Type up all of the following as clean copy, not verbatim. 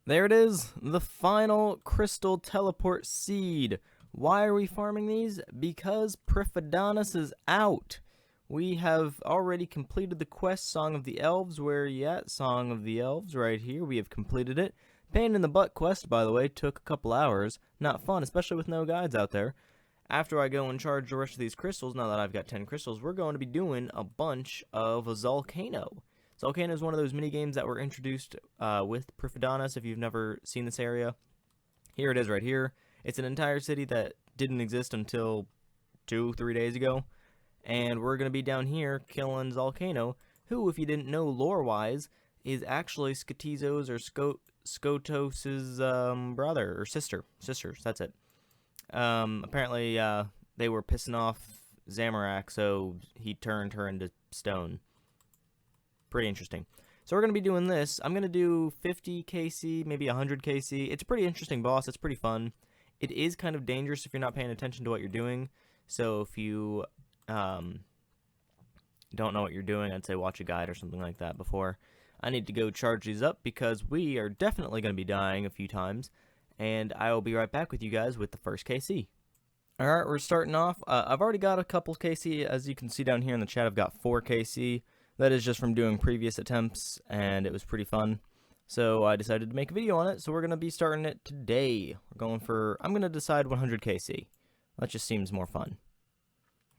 There it is, the final crystal teleport seed. Why are we farming these? Because Priffdanas is out. We have already completed the quest Song of the Elves. Where you at? Song of the Elves, right here. We have completed it. Pain in the butt quest, by the way, took a couple hours. Not fun, especially with no guides out there. After I go and charge the rest of these crystals, now that I've got 10 crystals, we're going to be doing a bunch of Zalcano. Zalcano is one of those mini games that were introduced with Priffdanas. If you've never seen this area, here it is right here. It's an entire city that didn't exist until 2-3 days ago, and we're going to be down here killing Zalcano, who, if you didn't know lore-wise, is actually Skatizo's or Skotos's brother or sister. Sisters, that's it. Apparently, they were pissing off Zamorak, so he turned her into stone. Pretty interesting. So we're going to be doing this. I'm going to do 50 KC, maybe 100 KC. It's a pretty interesting boss. It's pretty fun. It is kind of dangerous if you're not paying attention to what you're doing. So if you don't know what you're doing, I'd say watch a guide or something like that before. I need to go charge these up because we are definitely going to be dying a few times. And I will be right back with you guys with the first KC. Alright, we're starting off. I've already got a couple KC. As you can see down here in the chat, I've got 4 KC. That is just from doing previous attempts, and it was pretty fun. So I decided to make a video on it, so we're going to be starting it today. We're going for, I'm going to decide 100 KC. That just seems more fun.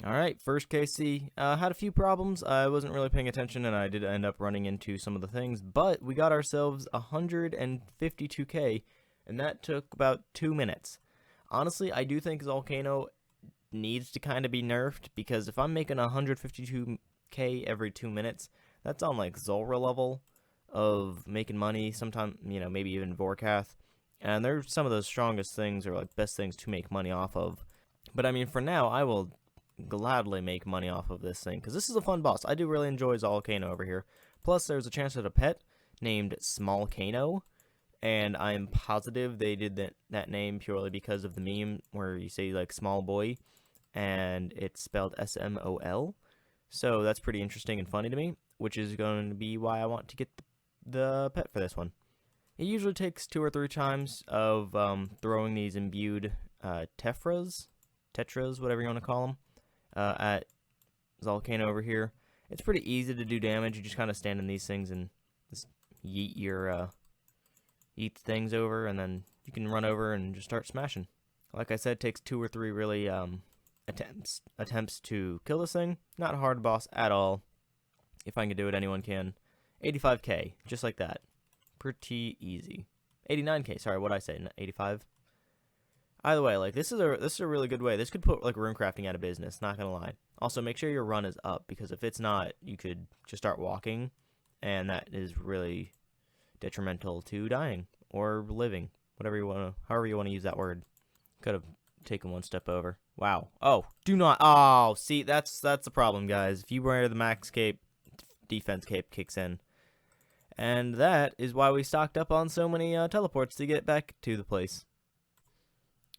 Alright, first KC. Had a few problems. I wasn't really paying attention, and I did end up running into some of the things, but we got ourselves 152k, and that took about 2 minutes. Honestly, I do think Zalcano needs to kind of be nerfed, because if I'm making 152k every 2 minutes, that's on like Zulrah level of making money, sometime, you know, maybe even Vorkath, and they're some of those strongest things or like best things to make money off of. But I mean, for now, I will gladly make money off of this thing, because this is a fun boss. I do really enjoy Zalcano over here. Plus, there's a chance at a pet named Smallcano, and I'm positive they did that name purely because of the meme where you say like small boy, and it's spelled SMOL. So that's pretty interesting and funny to me, which is going to be why I want to get the pet for this one. It usually takes 2 or 3 times of throwing these imbued tetras, whatever you want to call them, at Zalcano over here. It's pretty easy to do damage. You just kind of stand in these things and just yeet your yeet things over, and then you can run over and just start smashing. Like I said, it takes 2 or 3 really attempts to kill this thing. Not a hard boss at all. If I can do it, anyone can. 85k, just like that. Pretty easy. 89k, sorry, what'd I say? 85? Either way, like this is a really good way. This could put like runecrafting out of business, not gonna lie. Also, make sure your run is up, because if it's not, you could just start walking, and that is really detrimental to dying or living, whatever you wanna, however you want to use that word. Could have taken one step over. Wow. Oh, do not. Oh, see, that's the problem, guys. If you wear the max cape, defense cape kicks in. And that is why we stocked up on so many teleports to get back to the place.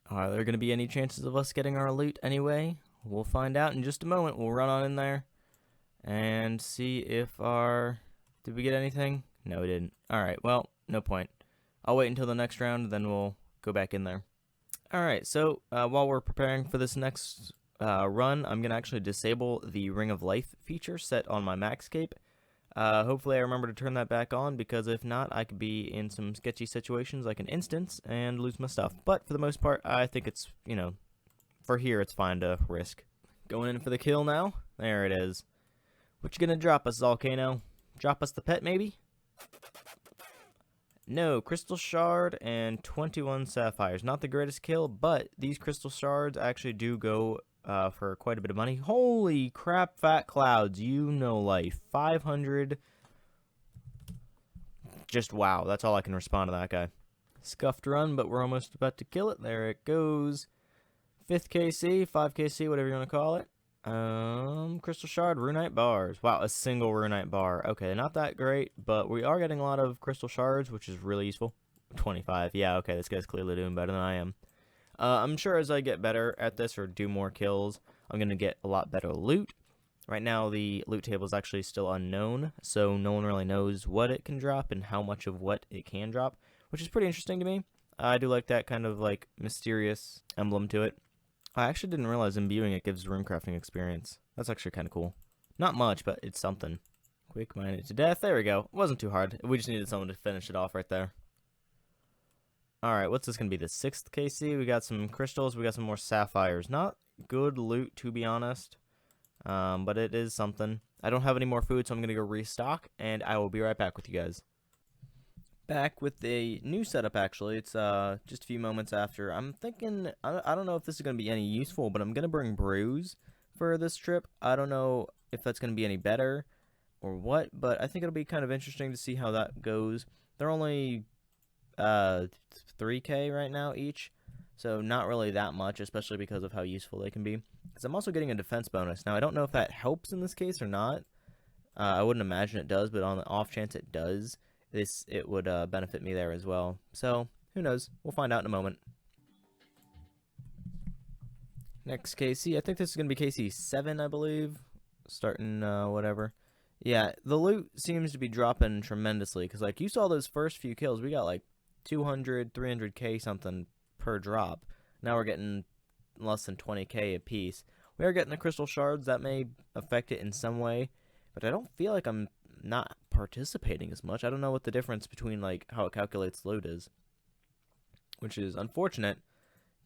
Are there going to be any chances of us getting our loot anyway? We'll find out in just a moment. We'll run on in there and see if our... Did we get anything? No, we didn't. Alright, well, no point. I'll wait until the next round, then we'll go back in there. Alright, so while we're preparing for this next run, I'm going to actually disable the Ring of Life feature set on my max cape. Hopefully I remember to turn that back on, because if not, I could be in some sketchy situations like an instance and lose my stuff. But for the most part, I think it's, you know, for here it's fine to risk. Going in for the kill now. There it is. What you gonna drop us, Zalcano? Drop us the pet, maybe? No, Crystal Shard and 21 Sapphires. Not the greatest kill, but these Crystal Shards actually do go for quite a bit of money. Holy crap, Fat Clouds, you know life. 500. Just wow, that's all I can respond to that guy. Scuffed run, but we're almost about to kill it. There it goes. 5th KC, 5 KC, whatever you want to call it. Crystal Shard, Runite Bars. Wow, a single Runite Bar. Okay, not that great, but we are getting a lot of Crystal Shards, which is really useful. 25, yeah, okay, this guy's clearly doing better than I am. I'm sure as I get better at this or do more kills, I'm going to get a lot better loot. Right now, the loot table is actually still unknown, so no one really knows what it can drop and how much of what it can drop, which is pretty interesting to me. I do like that kind of like mysterious emblem to it. I actually didn't realize imbuing it gives runecrafting experience. That's actually kind of cool. Not much, but it's something. Quick mine it to death. There we go. It wasn't too hard. We just needed someone to finish it off right there. Alright, what's this going to be? The 6th KC? We got some crystals. We got some more sapphires. Not good loot, to be honest. But it is something. I don't have any more food, so I'm going to go restock. And I will be right back with you guys. Back with a new setup, actually. It's just a few moments after. I'm thinking, I don't know if this is going to be any useful, but I'm going to bring brews for this trip. I don't know if that's going to be any better or what, but I think it'll be kind of interesting to see how that goes. They're only 3k right now each, so not really that much, especially because of how useful they can be. Because I'm also getting a defense bonus. Now, I don't know if that helps in this case or not. I wouldn't imagine it does, but on the off chance it does, it would benefit me there as well. So, who knows? We'll find out in a moment. Next KC, I think this is going to be KC 7, I believe. Starting, whatever. Yeah, the loot seems to be dropping tremendously, because, like, you saw those first few kills, we got, like, 200, 300k something per drop. Now we're getting less than 20k a piece. We are getting the crystal shards. That may affect it in some way, but I don't feel like I'm not participating as much. I don't know what the difference between, like, how it calculates loot is, which is unfortunate,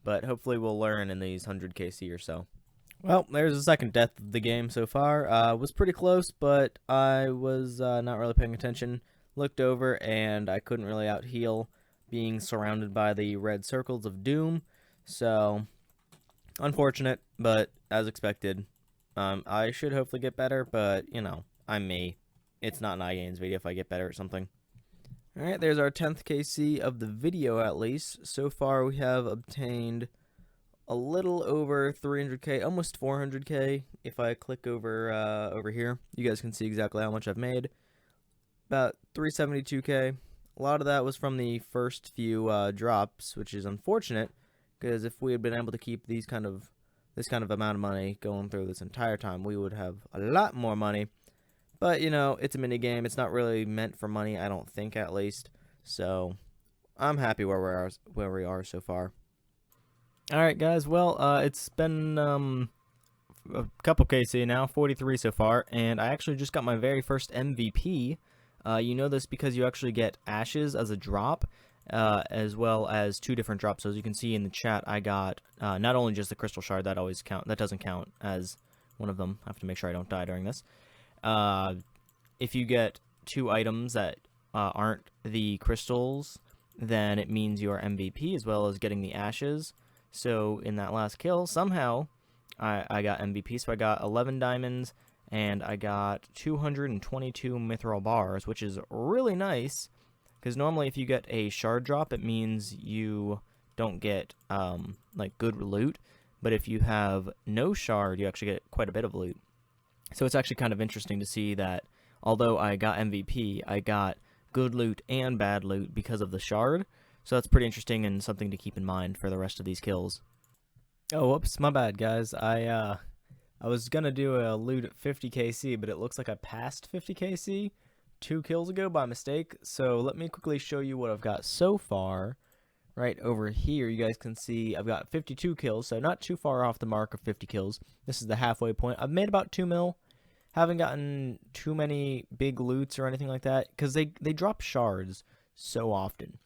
but hopefully we'll learn in these 100 KC or so. Well, there's the second death of the game so far. Was pretty close, but I was not really paying attention. Looked over, and I couldn't really out-heal, being surrounded by the red circles of doom. So, unfortunate, but as expected. I should hopefully get better, but, you know, I'm me. It's not Nigane's video if I get better at something. Alright, there's our 10th KC of the video, at least. So far, we have obtained a little over 300k, almost 400k. If I click over over here, you guys can see exactly how much I've made. About 372k. A lot of that was from the first few drops, which is unfortunate, because if we had been able to keep this kind of amount of money going through this entire time, we would have a lot more money. But, you know, it's a minigame. It's not really meant for money, I don't think, at least. So, I'm happy where we are so far. Alright, guys. Well, it's been a couple KC now, 43 so far, and I actually just got my very first MVP. You know this because you actually get ashes as a drop, as well as 2 different drops. So as you can see in the chat, I got not only just the crystal shard, that doesn't count as one of them. I have to make sure I don't die during this. If you get 2 items that aren't the crystals, then it means you're MVP, as well as getting the ashes. So in that last kill, somehow I got MVP. So I got 11 diamonds, and I got 222 mithril bars, which is really nice, because normally if you get a shard drop, it means you don't get like good loot, but if you have no shard, you actually get quite a bit of loot. So it's actually kind of interesting to see that although I got MVP, I got good loot and bad loot because of the shard. So that's pretty interesting and something to keep in mind for the rest of these kills. Oh, whoops, my bad, guys. I was gonna do a loot at 50 KC, but it looks like I passed 50 KC 2 kills ago by mistake. So let me quickly show you what I've got so far. Right over here, you guys can see I've got 52 kills, so not too far off the mark of 50 kills. This is the halfway point. I've made about 2 mil. Haven't gotten too many big loots or anything like that, because they drop shards so often.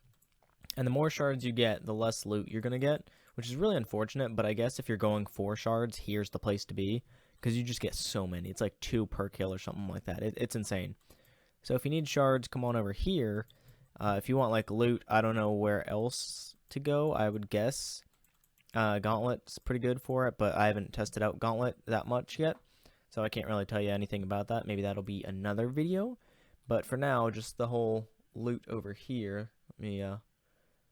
And the more shards you get, the less loot you're going to get, which is really unfortunate, but I guess if you're going for shards, here's the place to be, because you just get so many. It's like 2 per kill or something like that. It's insane. So if you need shards, come on over here. If you want like loot, I don't know where else to go. I would guess Gauntlet's pretty good for it, but I haven't tested out Gauntlet that much yet, so I can't really tell you anything about that. Maybe that'll be another video, but for now, just the whole loot over here. Let me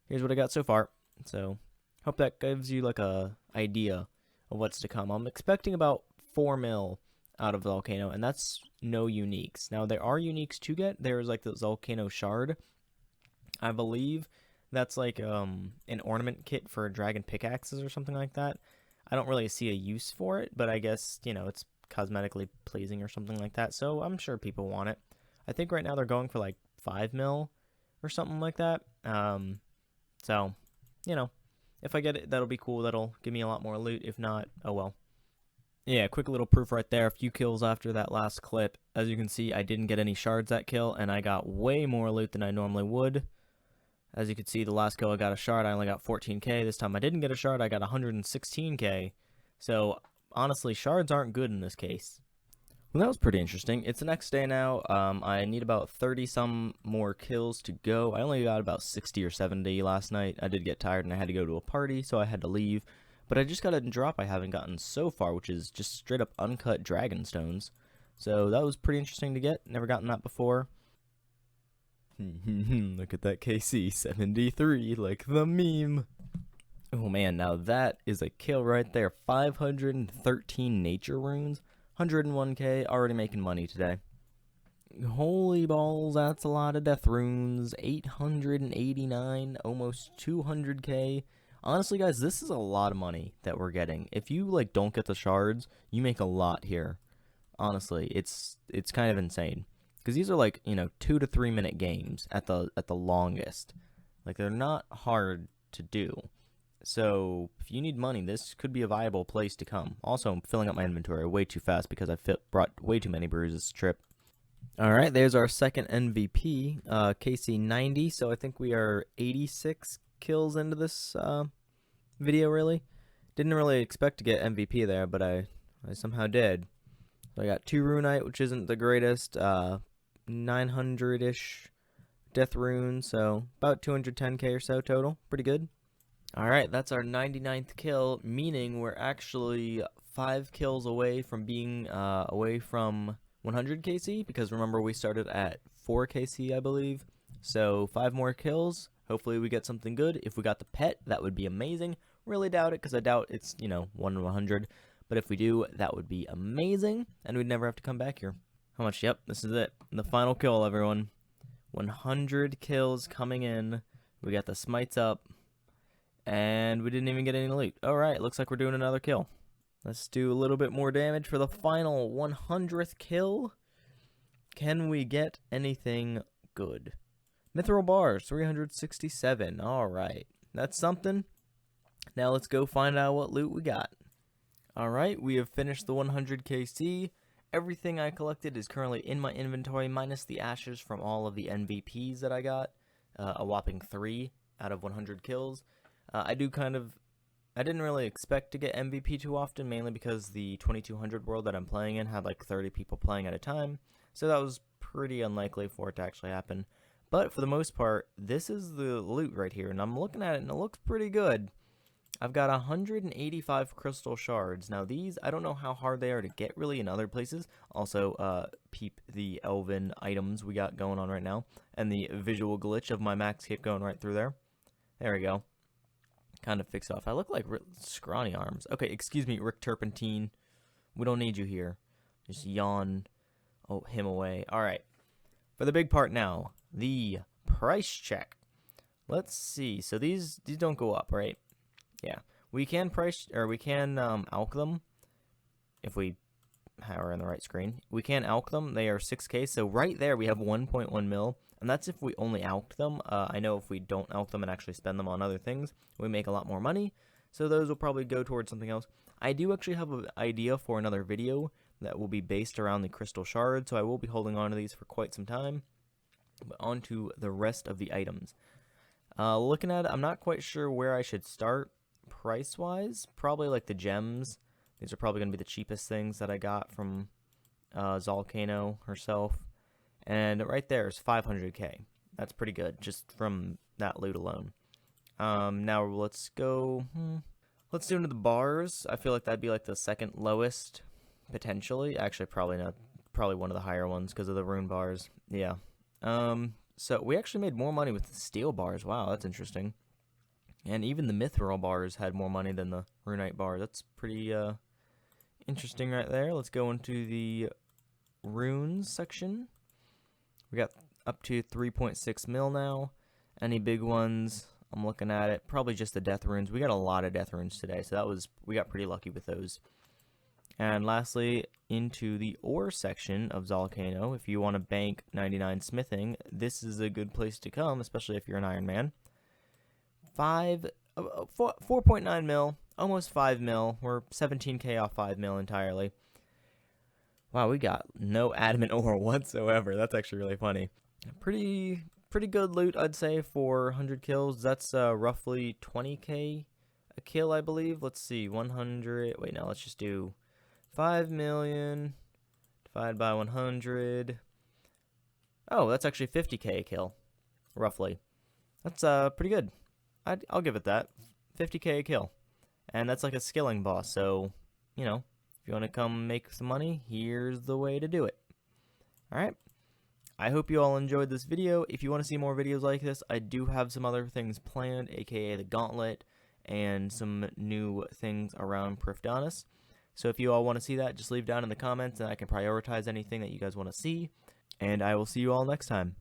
here's what I got so far. So hope that gives you like a idea of what's to come. I'm expecting about 4 mil out of Zalcano, and that's no uniques. Now there are uniques to get. There's like the Zalcano shard. I believe that's like an ornament kit for dragon pickaxes or something like that. I don't really see a use for it, but I guess, you know, it's cosmetically pleasing or something like that, so I'm sure people want it. I think right now they're going for like 5 mil or something like that. So, you know, if I get it, that'll be cool. That'll give me a lot more loot. If not, oh well. Yeah, quick little proof right there. A few kills after that last clip. As you can see, I didn't get any shards that kill, and I got way more loot than I normally would. As you can see, the last kill I got a shard, I only got 14k. This time I didn't get a shard, I got 116k. So, honestly, shards aren't good in this case. Well, that was pretty interesting. It's the next day now. I need about 30-some more kills to go. I only got about 60 or 70 last night. I did get tired and I had to go to a party, so I had to leave. But I just got a drop I haven't gotten so far, which is just straight up uncut dragon stones. So that was pretty interesting to get. Never gotten that before. Look at that KC, 73, like the meme. Oh man, now that is a kill right there. 513 nature runes. 101k, already making money today. Holy balls, that's a lot of death runes. 889, almost 200k. Honestly, guys, this is a lot of money that we're getting. If you like don't get the shards, you make a lot here. Honestly, it's kind of insane. Because these are like, 2 to 3 minute games at the longest. Like, they're not hard to do. So, if you need money, this could be a viable place to come. Also, I'm filling up my inventory way too fast because I brought way too many brews this trip. Alright, there's our second MVP, KC 90. So, I think we are 86 kills into this video, really. Didn't really expect to get MVP there, but I somehow did. So, I got 2 Runite, which isn't the greatest. 900-ish death runes, so about 210k or so total. Pretty good. Alright, that's our 99th kill, meaning we're actually 5 kills away from being away from 100 KC, because remember we started at 4 KC, I believe. So 5 more kills. Hopefully we get something good. If we got the pet, that would be amazing. Really doubt it, because I doubt it's, 1 in 100. But if we do, that would be amazing, and we'd never have to come back here. How much? Yep, this is it. The final kill, everyone. 100 kills coming in. We got the smites up. And we didn't even get any loot. Alright, looks like we're doing another kill. Let's do a little bit more damage for the final 100th kill. Can we get anything good? Mithril bars, 367. Alright, that's something. Now let's go find out what loot we got. Alright, we have finished the 100 KC. Everything I collected is currently in my inventory, minus the ashes from all of the MVPs that I got. A whopping 3 out of 100 kills. I didn't really expect to get MVP too often, mainly because the 2200 world that I'm playing in had like 30 people playing at a time, so that was pretty unlikely for it to actually happen. But for the most part, this is the loot right here, and I'm looking at it and it looks pretty good. I've got 185 crystal shards. Now these, I don't know how hard they are to get really in other places. Also, peep the elven items we got going on right now, and the visual glitch of my max hit going right through there. There we go. Kind of fix off. I look like scrawny arms. Okay, excuse me, Rick Turpentine. We don't need you here. Just yawn him away. Alright. For the big part now, the price check. Let's see. So these don't go up, right? Yeah. We can alch them if we are in the right screen. We can alch them. They are 6k. So right there we have 1.1 mil. And that's if we only alch them. I know if we don't alch them and actually spend them on other things, we make a lot more money. So those will probably go towards something else. I do actually have an idea for another video that will be based around the crystal shard, so I will be holding on to these for quite some time. But on to the rest of the items. Looking at it, I'm not quite sure where I should start price-wise. Probably like the gems. These are probably going to be the cheapest things that I got from Zalcano herself. And right there is 500k. That's pretty good, just from that loot alone. Now let's go. Let's do into the bars. I feel like that'd be like the second lowest, potentially. Actually, probably not. Probably one of the higher ones because of the rune bars. Yeah. So we actually made more money with the steel bars. Wow, that's interesting. And even the mithril bars had more money than the runite bar. That's pretty interesting right there. Let's go into the runes section. We got up to 3.6 mil now. Any big ones? I'm looking at it. Probably just the death runes. We got a lot of death runes today, so we got pretty lucky with those. And lastly, into the ore section of Zalcano. If you want to bank 99 smithing, this is a good place to come, especially if you're an Iron Man. 4.9 mil, almost 5 mil. We're 17k off 5 mil entirely. Wow, we got no adamant ore whatsoever. That's actually really funny. Pretty good loot, I'd say, for 100 kills. That's roughly 20k a kill, I believe. Let's see, 100. Wait, now let's just do 5 million divided by 100. Oh, that's actually 50k a kill, roughly. That's pretty good. I'll give it that. 50k a kill. And that's like a skilling boss, so, you know, if you want to come make some money, here's the way to do it. Alright. I hope you all enjoyed this video. If you want to see more videos like this, I do have some other things planned, aka the Gauntlet, and some new things around Priffdanas. So if you all want to see that, just leave down in the comments, and I can prioritize anything that you guys want to see. And I will see you all next time.